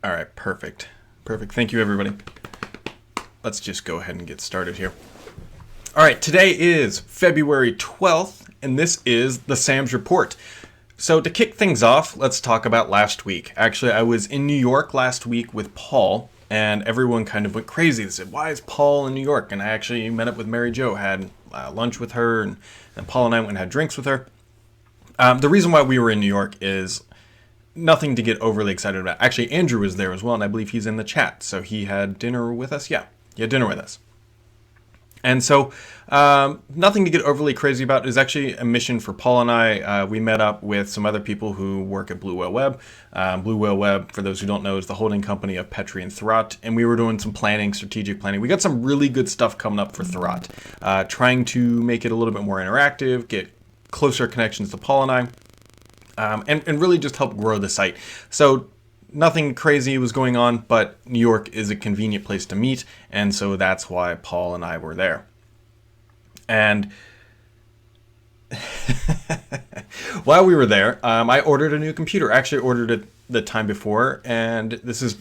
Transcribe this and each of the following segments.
All right, perfect. Perfect. Thank you, everybody. Let's just go ahead and get started here. All right, today is February 12th, and this is the Sam's Report. So to kick things off, let's talk about last week. Actually, I was in New York last week with Paul, and everyone kind of went crazy. They said, why is Paul in New York? And I actually met up with Mary Jo, had lunch with her, and Paul and I went and had drinks with her. The reason why we were in New York is nothing to get overly excited about. Actually, Andrew was there as well, and I believe he's in the chat. So he had dinner with us. Yeah, he had dinner with us. And so nothing to get overly crazy about. It was actually a mission for Paul and I. We met up with some other people who work at Blue Whale Web. Blue Whale Web, for those who don't know, is the holding company of Petri and Thurrott. And we were doing some planning, strategic planning. We got some really good stuff coming up for Thurrott. Trying to make it a little bit more interactive, get closer connections to Paul and I. And really just help grow the site. So nothing crazy was going on, but New York is a convenient place to meet, and so that's why Paul and I were there. And while we were there, I ordered a new computer. I actually ordered it the time before, and this is,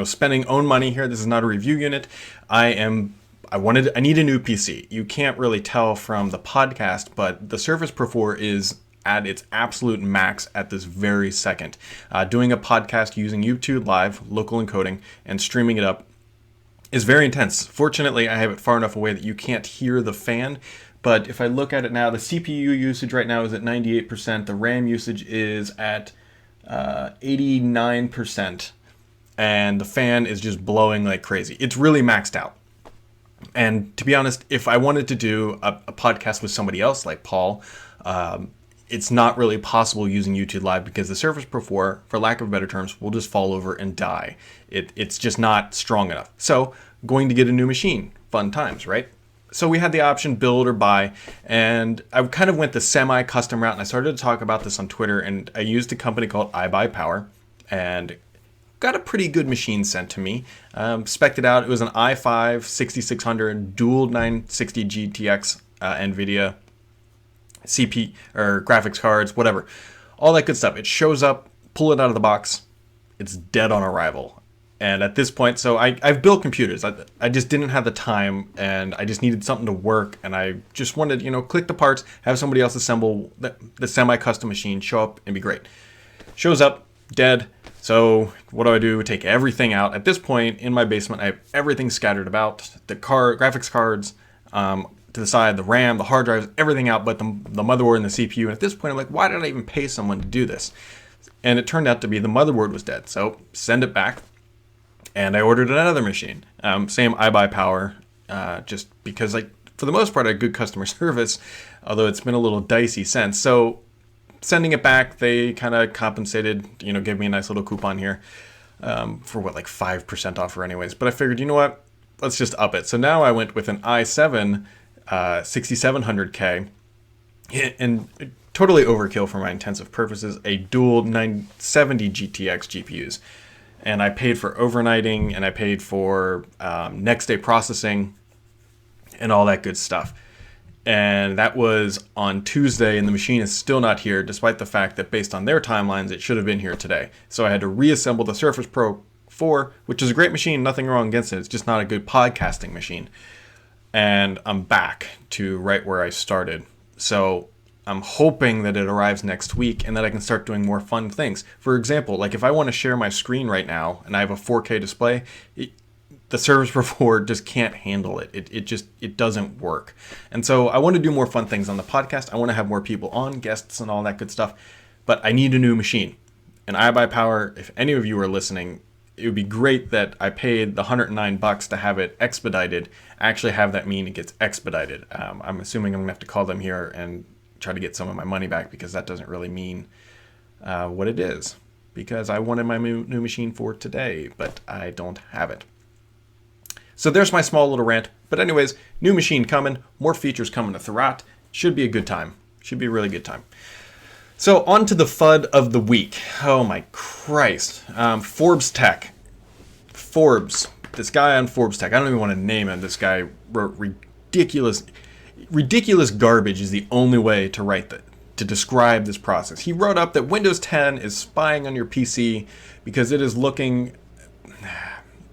spending own money here. This is not a review unit. I need a new PC. You can't really tell from the podcast, but the Surface Pro 4 is at its absolute max at this very second. Doing a podcast using YouTube Live, local encoding, and streaming it up is very intense. Fortunately, I have it far enough away that you can't hear the fan, but if I look at it now, the CPU usage right now is at 98%, the RAM usage is at 89%, and the fan is just blowing like crazy. It's really maxed out. And to be honest, if I wanted to do a podcast with somebody else, like Paul, it's not really possible using YouTube Live because the Surface Pro 4, for lack of better terms, will just fall over and die. It's just not strong enough. So, going to get a new machine. Fun times, right? So we had the option build or buy, and I kind of went the semi-custom route, and I started to talk about this on Twitter, and I used a company called iBuyPower, and got a pretty good machine sent to me. Spec'd it out. It was an i5 6600 dual 960 GTX NVIDIA CP or graphics cards, whatever, all that good stuff. It shows up, pull it out of the box, it's dead on arrival. And at this point, so I've built computers. I just didn't have the time, and I just needed something to work, and I just wanted, click the parts, have somebody else assemble the semi-custom machine, show up, and be great. Shows up, dead. So what do? Take everything out. At this point, in my basement, I have everything scattered about. The graphics cards, to the side, the RAM, the hard drives, everything out but the motherboard and the CPU. And at this point, I'm like, why did I even pay someone to do this? And it turned out to be the motherboard was dead. So send it back. And I ordered another machine. Same iBuyPower, just because, for the most part, I had good customer service, although it's been a little dicey since. So sending it back, they kind of compensated, gave me a nice little coupon here for 5% offer anyways. But I figured, what? Let's just up it. So now I went with an i7 6700K, and totally overkill for my intensive purposes, a dual 970 GTX GPUs. And I paid for overnighting, and I paid for next day processing and all that good stuff. And that was on Tuesday, and the machine is still not here, despite the fact that based on their timelines, it should have been here today. So I had to reassemble the Surface Pro 4, which is a great machine, nothing wrong against it. It's just not a good podcasting machine. And I'm back to right where I started. So I'm hoping that it arrives next week and that I can start doing more fun things. For example, if I want to share my screen right now and I have a 4K display, the Surface Pro 4 just can't handle it. It doesn't work. And so I want to do more fun things on the podcast. I want to have more people on, guests and all that good stuff. But I need a new machine. And iBuyPower, if any of you are listening, it would be great that I paid the $109 to have it expedited. Actually have that mean it gets expedited. I'm assuming I'm going to have to call them here and try to get some of my money back, because that doesn't really mean what it is. Because I wanted my new machine for today, but I don't have it. So there's my small little rant. But anyways, new machine coming, more features coming to Thurrott. Should be a good time. Should be a really good time. So on to the FUD of the week. Oh my Christ. Forbes Tech. Forbes. This guy on Forbes Tech. I don't even want to name him. This guy wrote ridiculous garbage is the only way to describe this process. He wrote up that Windows 10 is spying on your PC because it is looking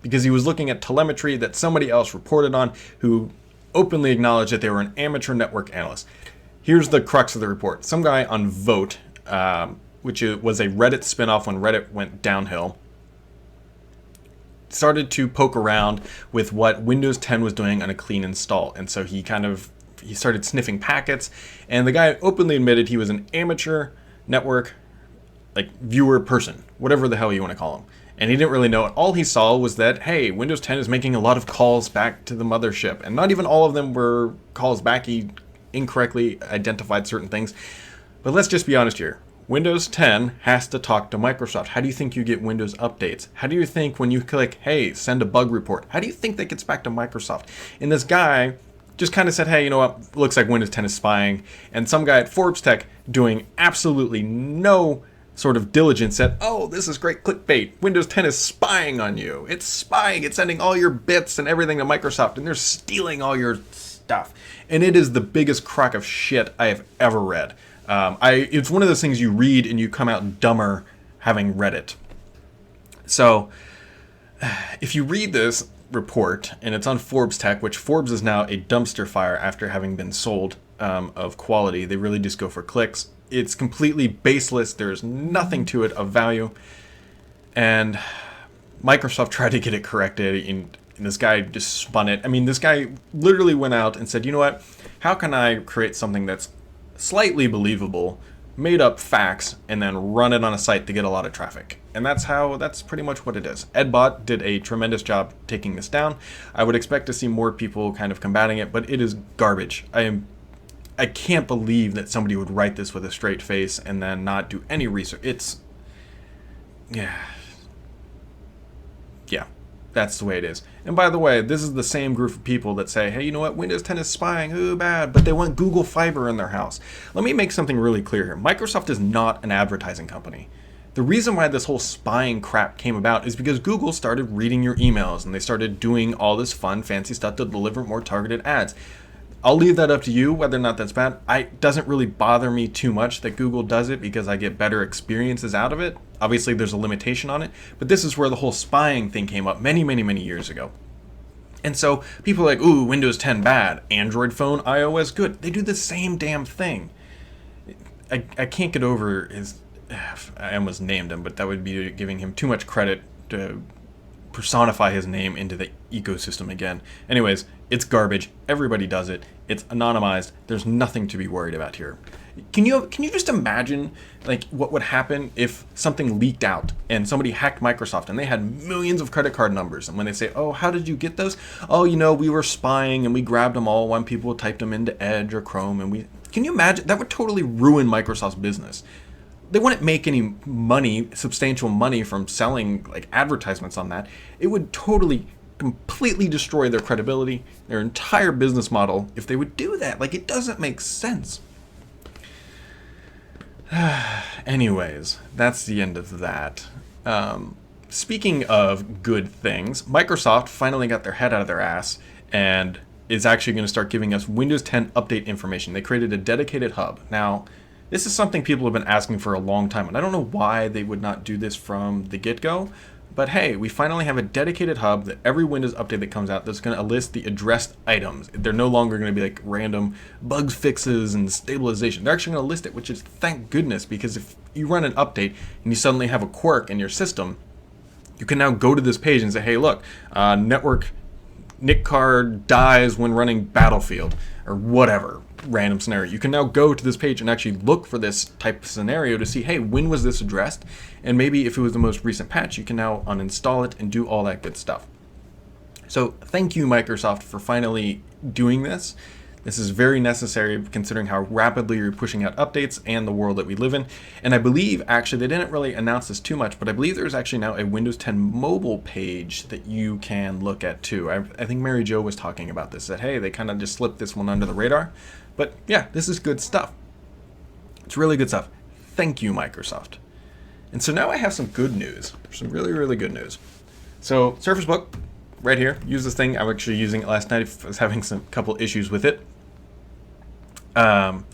because he was looking at telemetry that somebody else reported on who openly acknowledged that they were an amateur network analyst. Here's the crux of the report. Some guy on Vote, which was a Reddit spinoff when Reddit went downhill, started to poke around with what Windows 10 was doing on a clean install. And so he started sniffing packets, and the guy openly admitted he was an amateur network viewer person, whatever the hell you want to call him. And he didn't really know it. All he saw was that, hey, Windows 10 is making a lot of calls back to the mothership. And not even all of them were calls back. He incorrectly identified certain things. But let's just be honest here. Windows 10 has to talk to Microsoft. How do you think you get Windows updates? How do you think when you click, hey, send a bug report, how do you think that gets back to Microsoft? And this guy just kind of said, hey, you know what? Looks like Windows 10 is spying. And some guy at Forbes Tech doing absolutely no sort of diligence said, oh, this is great clickbait. Windows 10 is spying on you. It's spying. It's sending all your bits and everything to Microsoft, and they're stealing all your stuff. And it is the biggest crock of shit I have ever read. It's one of those things you read and you come out dumber having read it. So if you read this report, and it's on Forbes Tech, which Forbes is now a dumpster fire after having been sold of quality. They really just go for clicks. It's completely baseless. There's nothing to it of value. And Microsoft tried to get it corrected, and this guy just spun it. I mean, this guy literally went out and said, you know what? How can I create something that's slightly believable, made up facts, and then run it on a site to get a lot of traffic? And that's pretty much what it is. Edbot did a tremendous job taking this down. I would expect to see more people kind of combating it, but it is garbage. I can't believe that somebody would write this with a straight face and then not do any research. Yeah, that's the way it is. And by the way, this is the same group of people that say, hey, you know what, Windows 10 is spying, ooh, bad, but they want Google Fiber in their house. Let me make something really clear here. Microsoft is not an advertising company. The reason why this whole spying crap came about is because Google started reading your emails, and they started doing all this fun, fancy stuff to deliver more targeted ads. I'll leave that up to you, whether or not that's bad. It doesn't really bother me too much that Google does it because I get better experiences out of it. Obviously, there's a limitation on it, but this is where the whole spying thing came up many, many, many years ago. And so people are like, ooh, Windows 10 bad, Android phone, iOS good. They do the same damn thing. I can't get over his... I almost named him, but that would be giving him too much credit to personify his name into the ecosystem again. Anyways, it's garbage. Everybody does it. It's anonymized. There's nothing to be worried about here. Can you just imagine what would happen if something leaked out and somebody hacked Microsoft and they had millions of credit card numbers, and when they say, oh, how did you get those? Oh, we were spying and we grabbed them all when people typed them into Edge or Chrome, and can you imagine? That would totally ruin Microsoft's business. They wouldn't make any money, substantial money, from selling advertisements on that. It would totally, completely destroy their credibility, their entire business model, if they would do that. It doesn't make sense. Anyways, that's the end of that. Speaking of good things, Microsoft finally got their head out of their ass and is actually going to start giving us Windows 10 update information. They created a dedicated hub. Now, this is something people have been asking for a long time, and I don't know why they would not do this from the get-go, but hey, we finally have a dedicated hub that every Windows update that comes out that's going to list the addressed items. They're no longer going to be random bugs, fixes, and stabilization. They're actually going to list it, which is thank goodness, because if you run an update and you suddenly have a quirk in your system, you can now go to this page and say, hey, look, network NIC card dies when running Battlefield, or whatever random scenario. You can now go to this page and actually look for this type of scenario to see, hey, when was this addressed? And maybe if it was the most recent patch, you can now uninstall it and do all that good stuff. So thank you, Microsoft, for finally doing this. This is very necessary considering how rapidly you're pushing out updates and the world that we live in. And I believe, actually, they didn't really announce this too much, but I believe there's actually now a Windows 10 mobile page that you can look at too. I think Mary Jo was talking about this, that, hey, they kind of just slipped this one under the radar. But yeah, this is good stuff. It's really good stuff. Thank you, Microsoft. And so now I have some good news, some really, really good news. So Surface Book, right here, use this thing. I was actually using it last night. I was having some couple issues with it. Good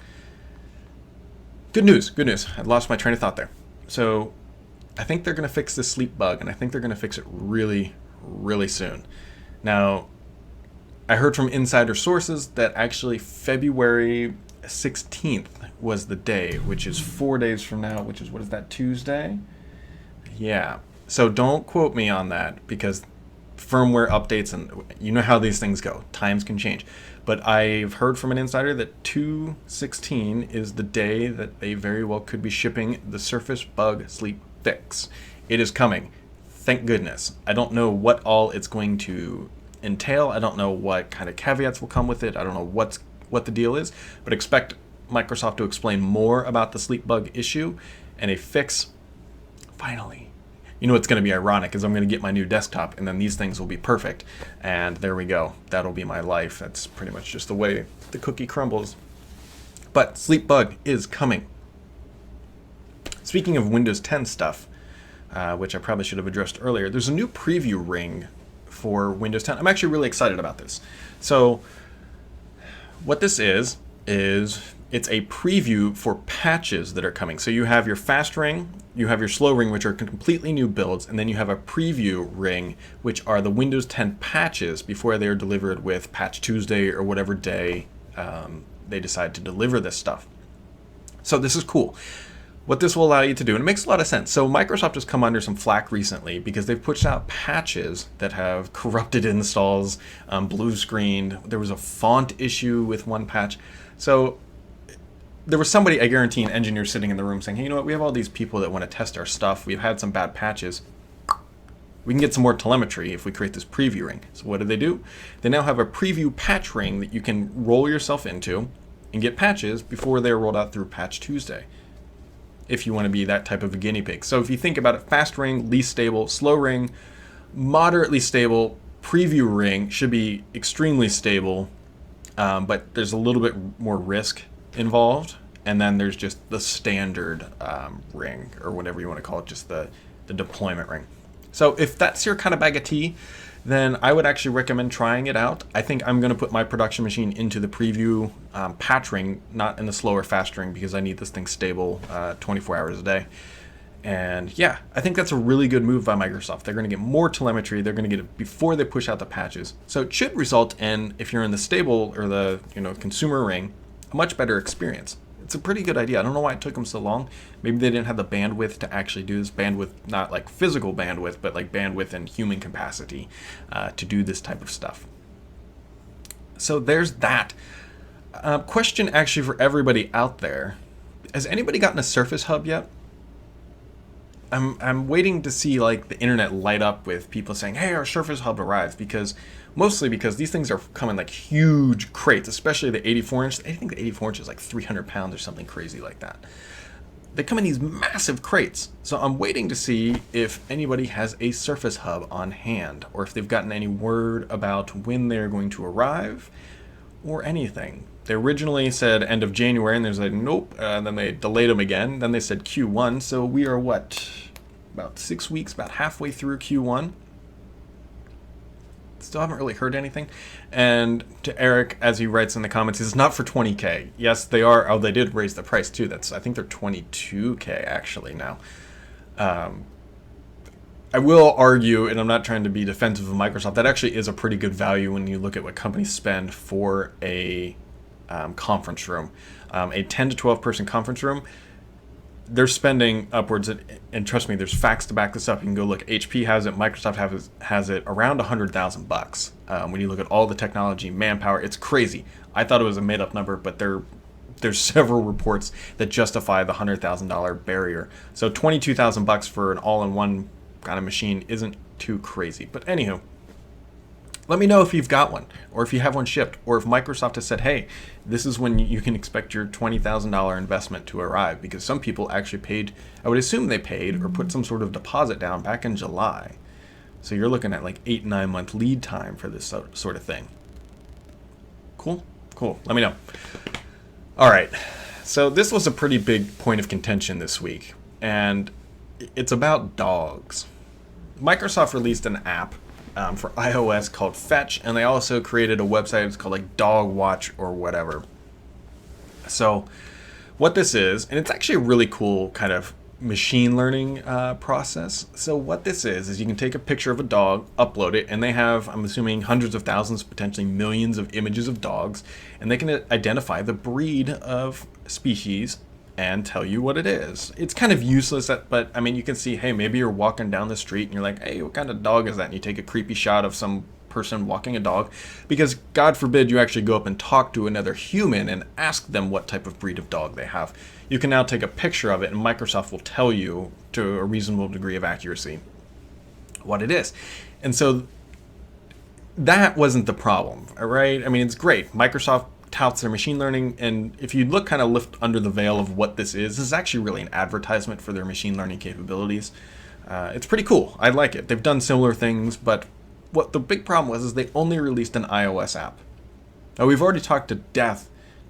news. I lost my train of thought there. So I think they're going to fix this sleep bug, and I think they're going to fix it really, really soon. Now, I heard from insider sources that actually February 16th was the day, which is 4 days from now, which is, what is that, Tuesday? Yeah. So don't quote me on that, because firmware updates, and you know how these things go. Times can change. But I've heard from an insider that 2/16 is the day that they very well could be shipping the Surface Bug Sleep Fix. It is coming. Thank goodness. I don't know what all it's going to entail. I don't know what kind of caveats will come with it. I don't know what the deal is, but expect Microsoft to explain more about the sleep bug issue and a fix finally. You know what's going to be ironic is I'm going to get my new desktop, and then these things will be perfect. And there we go. That'll be my life. That's pretty much just the way the cookie crumbles. But Sleep Bug is coming. Speaking of Windows 10 stuff, which I probably should have addressed earlier, there's a new preview ring for Windows 10. I'm actually really excited about this. So what this is it's a preview for patches that are coming. So you have your fast ring, you have your slow ring, which are completely new builds, and then you have a preview ring, which are the Windows 10 patches before they are delivered with Patch Tuesday or whatever day they decide to deliver this stuff. So this is cool. What this will allow you to do, and it makes a lot of sense. So Microsoft has come under some flack recently because they've pushed out patches that have corrupted installs, blue screened. There was a font issue with one patch. So there was somebody, I guarantee, an engineer sitting in the room saying, hey, you know what, we have all these people that want to test our stuff. We've had some bad patches. We can get some more telemetry if we create this preview ring. So what do? They now have a preview patch ring that you can roll yourself into and get patches before they're rolled out through Patch Tuesday, if you want to be that type of a guinea pig. So if you think about it, fast ring, least stable, slow ring, moderately stable, preview ring should be extremely stable, but there's a little bit more risk involved. And then there's just the standard ring, or whatever you want to call it, just the deployment ring. So if that's your kind of bag of tea, then I would actually recommend trying it out. I think I'm going to put my production machine into the preview patch ring, not in the slower fast ring, because I need this thing stable 24 hours a day. And yeah, I think that's a really good move by Microsoft. They're going to get more telemetry. They're going to get it before they push out the patches. So it should result in, if you're in the stable or the consumer ring, a much better experience. It's a pretty good idea. I don't know why it took them so long. Maybe they didn't have the bandwidth to actually do this. Bandwidth, not like physical bandwidth, but like bandwidth and human capacity to do this type of stuff. So there's that. Question actually for everybody out there. Has anybody gotten a Surface Hub yet? I'm waiting to see like the internet light up with people saying, hey, our Surface Hub arrived, mostly because these things are coming like huge crates, especially the 84-inch. I think the 84-inch is like 300 pounds or something crazy like that. They come in these massive crates. So I'm waiting to see if anybody has a Surface Hub on hand, or if they've gotten any word about when they're going to arrive or anything. They originally said end of January, and they said nope, and then they delayed them again. Then they said Q1, so we are about 6 weeks, about halfway through Q1. Still haven't really heard anything. And to Eric, as he writes in the comments, it's not for $20K. Yes, they are. Oh, they did raise the price too. I think they're $22K actually now. I will argue, and I'm not trying to be defensive of Microsoft, that actually is a pretty good value when you look at what companies spend for a conference room. A 10 to 12 person conference room, they're spending upwards, and trust me, there's facts to back this up. You can go look. HP has it, Microsoft has it around $100,000. When you look at all the technology, manpower, it's crazy. I thought it was a made-up number, but there's several reports that justify the $100,000 barrier. So $22,000 for an all-in-one kind of machine isn't too crazy. But anywho, let me know if you've got one, or if you have one shipped, or if Microsoft has said, hey, this is when you can expect your $20,000 investment to arrive, because some people actually paid, I would assume they paid or put some sort of deposit down back in July. So you're looking at like 8-9 month lead time for this sort of thing. Cool. Let me know. All right. So this was a pretty big point of contention this week, and it's about dogs. Microsoft released an app for iOS called Fetch, and they also created a website. It's called like Dog Watch or whatever. So what this is, and it's actually a really cool kind of machine learning process. So what this is you can take a picture of a dog, upload it, and they have, I'm assuming, hundreds of thousands, potentially millions of images of dogs, and they can identify the breed of species and tell you what it is. It's kind of useless, but I mean, you can see, hey, maybe you're walking down the street and you're like, hey, what kind of dog is that? And you take a creepy shot of some person walking a dog, because God forbid you actually go up and talk to another human and ask them what type of breed of dog they have. You can now take a picture of it and Microsoft will tell you to a reasonable degree of accuracy what it is. And so that wasn't the problem, all right? I mean, it's great. Microsoft touts their machine learning, and if you look kind of lift under the veil of what this is actually really an advertisement for their machine learning capabilities. It's pretty cool. I like it. They've done similar things, but what the big problem was is they only released an iOS app. Now, we've already talked to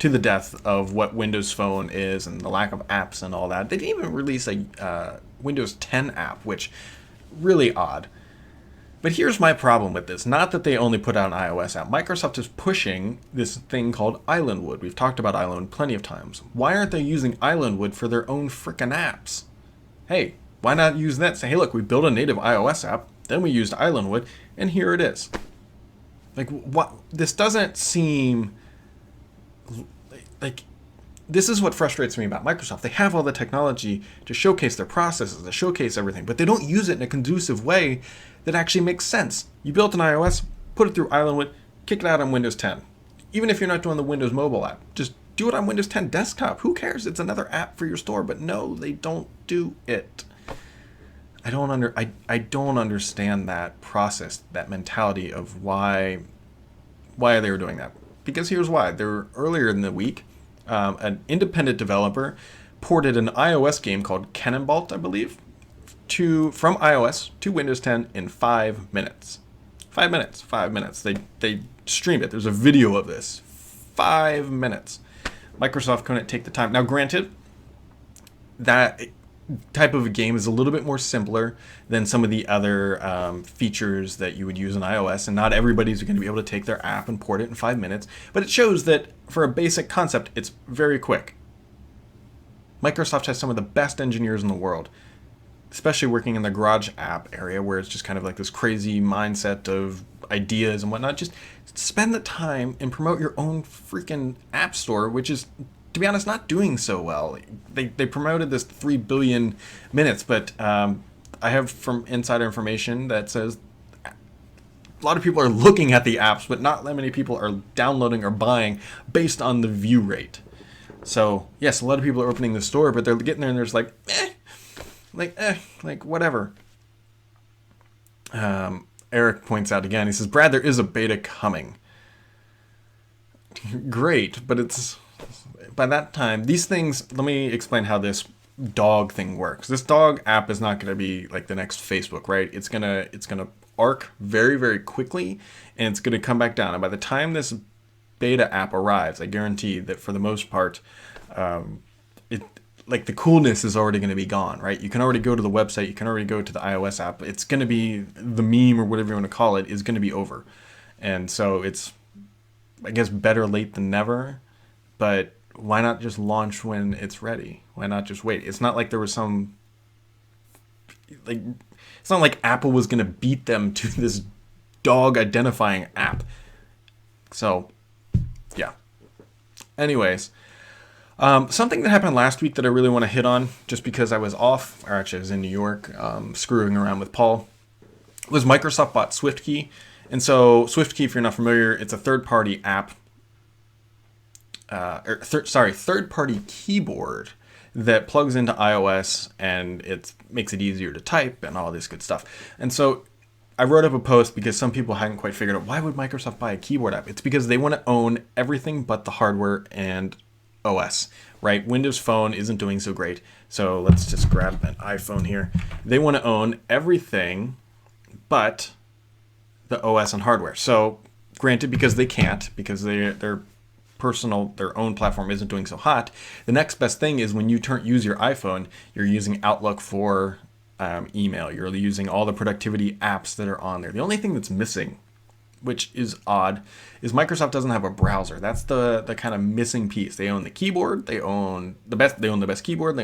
the death of what Windows Phone is and the lack of apps and all that. They didn't even release a Windows 10 app, which really odd. But here's my problem with this. Not that they only put out an iOS app. Microsoft is pushing this thing called Islandwood. We've talked about Islandwood plenty of times. Why aren't they using Islandwood for their own frickin' apps? Hey, why not use that? Say, hey, look, we built a native iOS app, then we used Islandwood, and here it is. Like, what? This doesn't seem like, this is what frustrates me about Microsoft. They have all the technology to showcase their processes, to showcase everything, but they don't use it in a conducive way that actually makes sense. You built an iOS, put it through Islandwood, kick it out on Windows 10. Even if you're not doing the Windows mobile app, just do it on Windows 10 desktop. Who cares? It's another app for your store. But no, they don't do it. I don't understand that process, that mentality of why they were doing that. Because here's why. Earlier in the week, an independent developer ported an iOS game called Cannonball, I believe, from iOS to Windows 10 in 5 minutes. 5 minutes. 5 minutes. They streamed it. There's a video of this. 5 minutes. Microsoft couldn't take the time. Now, granted, that type of a game is a little bit more simpler than some of the other features that you would use in iOS, and not everybody's going to be able to take their app and port it in 5 minutes, but it shows that for a basic concept, it's very quick. Microsoft has some of the best engineers in the world, especially working in the Garage app area, where it's just kind of like this crazy mindset of ideas and whatnot. Just spend the time and promote your own freaking app store, which is, to be honest, not doing so well. They promoted this 3 billion minutes, but I have from insider information that says a lot of people are looking at the apps, but not that many people are downloading or buying based on the view rate. So yes, a lot of people are opening the store, but they're getting there and they're just like whatever. Eric points out again, he says, Brad, there is a beta coming. Great, but it's, by that time, these things, let me explain how this dog thing works. This dog app is not going to be like the next Facebook, right? It's going to arc very, very quickly, and it's going to come back down. And by the time this beta app arrives, I guarantee that for the most part, the coolness is already going to be gone, right? You can already go to the website, you can already go to the iOS app. It's going to be, the meme or whatever you want to call it is going to be over. And so it's, I guess, better late than never, but why not just launch when it's ready? Why not just wait? It's not like there was some, it's not like Apple was going to beat them to this dog identifying app. So, yeah. Anyways, something that happened last week that I really want to hit on, just because I was off, or actually I was in New York, screwing around with Paul, was Microsoft bought SwiftKey. And so SwiftKey, if you're not familiar, it's a third-party app, third-party keyboard that plugs into iOS, and it makes it easier to type and all this good stuff. And so I wrote up a post because some people hadn't quite figured out, why would Microsoft buy a keyboard app? It's because they want to own everything but the hardware and OS, right? Windows Phone isn't doing so great. So let's just grab an iPhone here. They want to own everything but the OS and hardware. So granted, because they can't, because their own platform isn't doing so hot, the next best thing is when you use your iPhone, you're using Outlook for email. You're using all the productivity apps that are on there. The only thing that's missing, which is odd, is Microsoft doesn't have a browser. That's the kind of missing piece. They own the keyboard. They own the best keyboard.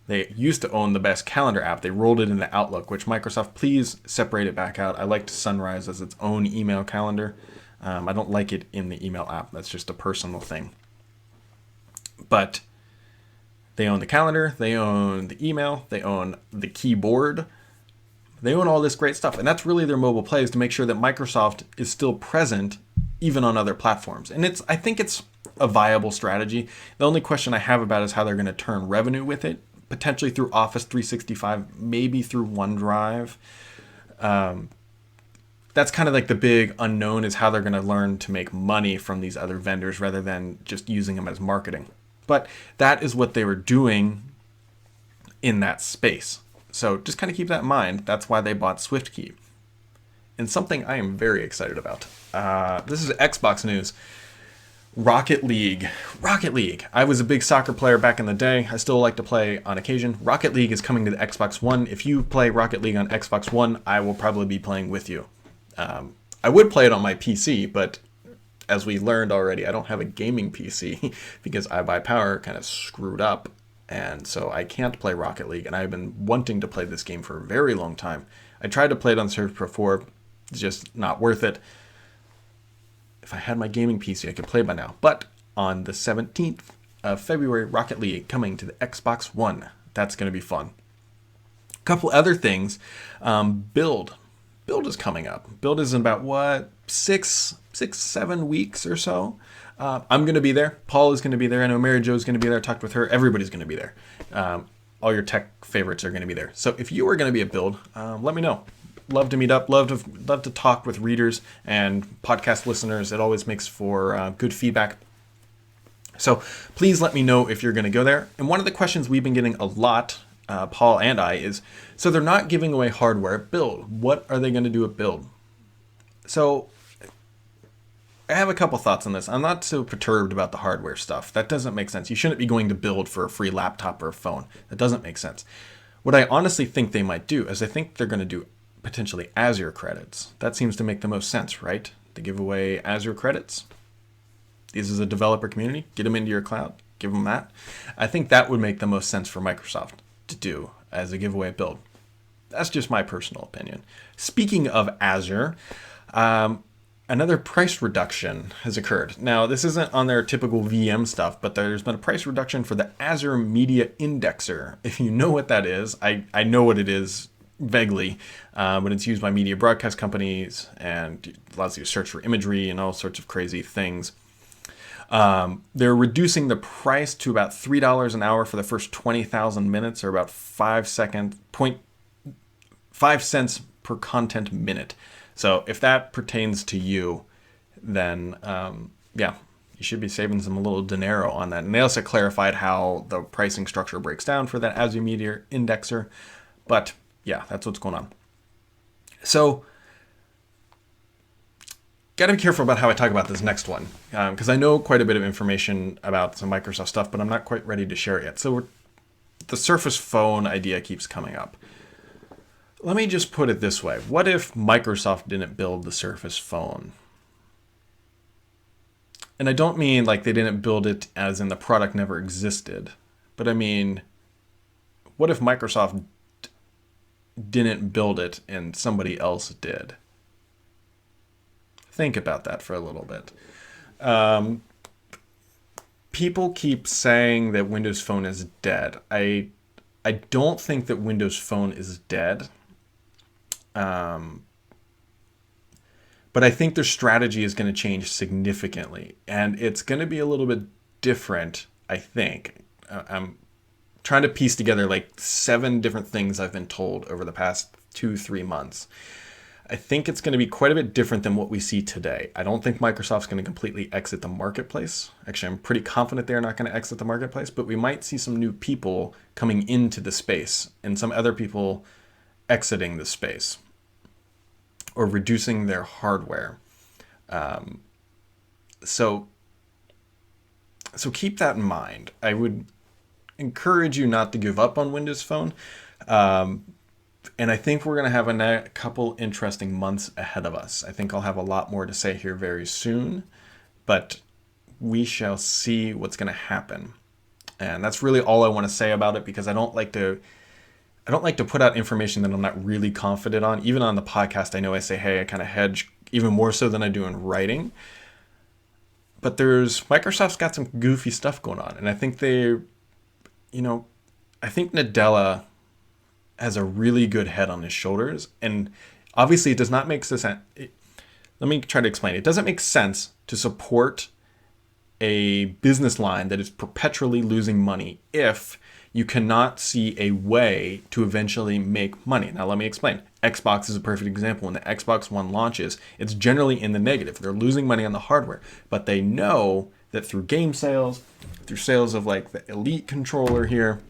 They used to own the best calendar app. They rolled it into Outlook, which Microsoft, please separate it back out. I liked Sunrise as its own email calendar. I don't like it in the email app. That's just a personal thing. But they own the calendar, they own the email, they own the keyboard, they own all this great stuff. And that's really their mobile play, is to make sure that Microsoft is still present even on other platforms. And I think it's a viable strategy. The only question I have about it is how they're going to turn revenue with it, potentially through Office 365, maybe through OneDrive. That's kind of like the big unknown, is how they're going to learn to make money from these other vendors rather than just using them as marketing. But that is what they were doing in that space. So just kind of keep that in mind. That's why they bought SwiftKey. And something I am very excited about. This is Xbox news. Rocket League. Rocket League. I was a big soccer player back in the day. I still like to play on occasion. Rocket League is coming to the Xbox One. If you play Rocket League on Xbox One, I will probably be playing with you. I would play it on my PC, but as we learned already, I don't have a gaming PC because iBuyPower kind of screwed up. And so I can't play Rocket League. And I've been wanting to play this game for a very long time. I tried to play it on Surface Pro 4. It's just not worth it. If I had my gaming PC, I could play by now. But on the 17th of February, Rocket League coming to the Xbox One. That's going to be fun. A couple other things. Build. Build is coming up. Build is in about, 7 weeks or so. I'm going to be there. Paul is going to be there. I know Mary Jo is going to be there. I talked with her. Everybody's going to be there. All your tech favorites are going to be there. So if you are going to be at Build, let me know. Love to meet up. Love to talk with readers and podcast listeners. It always makes for good feedback. So please let me know if you're going to go there. And one of the questions we've been getting a lot, Paul and I, is, so they're not giving away hardware at Build. What are they going to do at Build? So I have a couple thoughts on this. I'm not so perturbed about the hardware stuff. That doesn't make sense. You shouldn't be going to Build for a free laptop or a phone. That doesn't make sense. What I honestly think they might do is I think they're going to do potentially Azure credits. That seems to make the most sense, right? To give away Azure credits. This is a developer community. Get them into your cloud. Give them that. I think that would make the most sense for Microsoft to do as a giveaway at Build. That's just my personal opinion. Speaking of Azure, another price reduction has occurred. Now, this isn't on their typical VM stuff, but there's been a price reduction for the Azure Media Indexer. If you know what that is, I know what it is vaguely, but it's used by media broadcast companies and allows you to search for imagery and all sorts of crazy things. They're reducing the price to about $3 an hour for the first 20,000 minutes, or about 5 cents per content minute. So if that pertains to you, then you should be saving some little dinero on that. And they also clarified how the pricing structure breaks down for that Azure Media Indexer. But yeah, that's what's going on. So got to be careful about how I talk about this next one, because I know quite a bit of information about some Microsoft stuff, but I'm not quite ready to share it yet. So the Surface Phone idea keeps coming up. Let me just put it this way. What if Microsoft didn't build the Surface Phone? And I don't mean like they didn't build it as in the product never existed, but I mean, what if Microsoft didn't build it and somebody else did? Think about that for a little bit. People keep saying that Windows Phone is dead. I don't think that Windows Phone is dead. But I think their strategy is going to change significantly, and it's going to be a little bit different, I think. I'm trying to piece together like 7 different things I've been told over the past 2-3 months. I think it's going to be quite a bit different than what we see today. I don't think Microsoft's going to completely exit the marketplace. Actually, I'm pretty confident they're not going to exit the marketplace, but we might see some new people coming into the space and some other people exiting the space or reducing their hardware. So keep that in mind. I would encourage you not to give up on Windows Phone. And I think we're going to have a couple interesting months ahead of us. I think I'll have a lot more to say here very soon, but we shall see what's going to happen. And that's really all I want to say about it, because I don't like to put out information that I'm not really confident on. Even on the podcast, I know I say, hey, I kind of hedge even more so than I do in writing. But Microsoft's got some goofy stuff going on. And I think I think Nadella has a really good head on his shoulders. And obviously it does not make sense. Let me try to explain. It doesn't make sense to support a business line that is perpetually losing money if you cannot see a way to eventually make money. Now, let me explain. Xbox is a perfect example. When the Xbox One launches, it's generally in the negative. They're losing money on the hardware, but they know that through game sales, through sales of like the Elite controller here,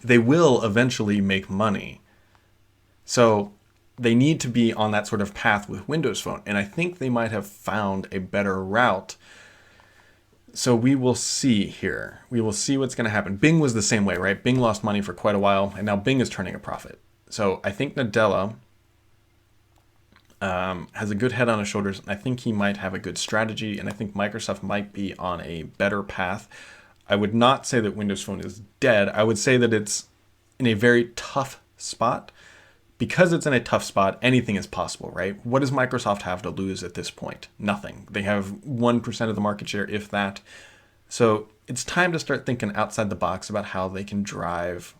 they will eventually make money. So they need to be on that sort of path with Windows Phone. And I think they might have found a better route. So we will see here. We will see what's going to happen. Bing was the same way, right? Bing lost money for quite a while, and now Bing is turning a profit. So I think Nadella has a good head on his shoulders. I think he might have a good strategy, and I think Microsoft might be on a better path. I would not say that Windows Phone is dead. I would say that it's in a very tough spot. Because it's in a tough spot, anything is possible, right? What does Microsoft have to lose at this point? Nothing. They have 1% of the market share, if that. So it's time to start thinking outside the box about how they can drive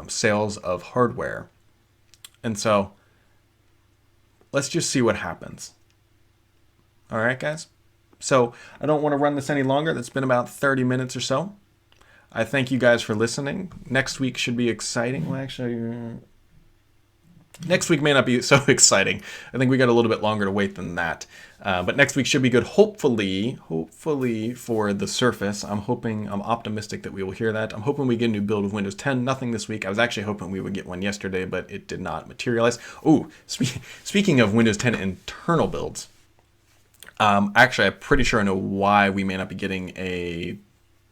sales of hardware. And so let's just see what happens. All right, guys? So I don't want to run this any longer. That's been about 30 minutes or so. I thank you guys for listening. Next week should be exciting. Well, actually... Next week may not be so exciting. I think we got a little bit longer to wait than that. But next week should be good. Hopefully for the Surface. I'm optimistic that we will hear that. I'm hoping we get a new build of Windows 10. Nothing this week. I was actually hoping we would get one yesterday, but it did not materialize. Oh, speaking of Windows 10 internal builds, actually, I'm pretty sure I know why we may not be getting a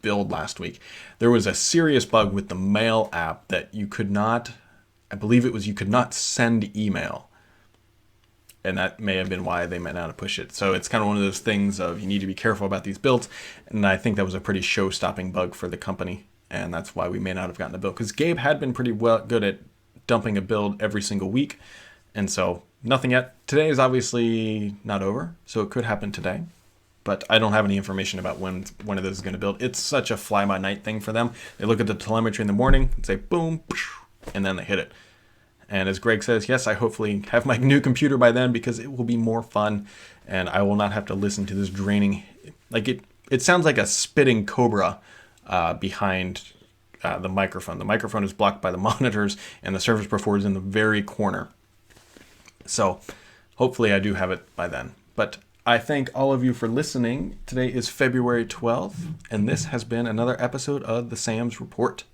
build last week. There was a serious bug with the Mail app that you could not... I believe it was you could not send email. And that may have been why they might not have pushed it. So it's kind of one of those things of you need to be careful about these builds. And I think that was a pretty show-stopping bug for the company. And that's why we may not have gotten a build. Because Gabe had been pretty good at dumping a build every single week. And so nothing yet. Today is obviously not over. So it could happen today. But I don't have any information about when one of those is going to build. It's such a fly-by-night thing for them. They look at the telemetry in the morning and say, boom, and then they hit it. And as Greg says, yes, I hopefully have my new computer by then because it will be more fun and I will not have to listen to this draining. Like it sounds like a spitting cobra behind the microphone. The microphone is blocked by the monitors and the Surface Pro 4 is in the very corner. So hopefully I do have it by then. But I thank all of you for listening. Today is February 12th, and this has been another episode of the Sam's Report.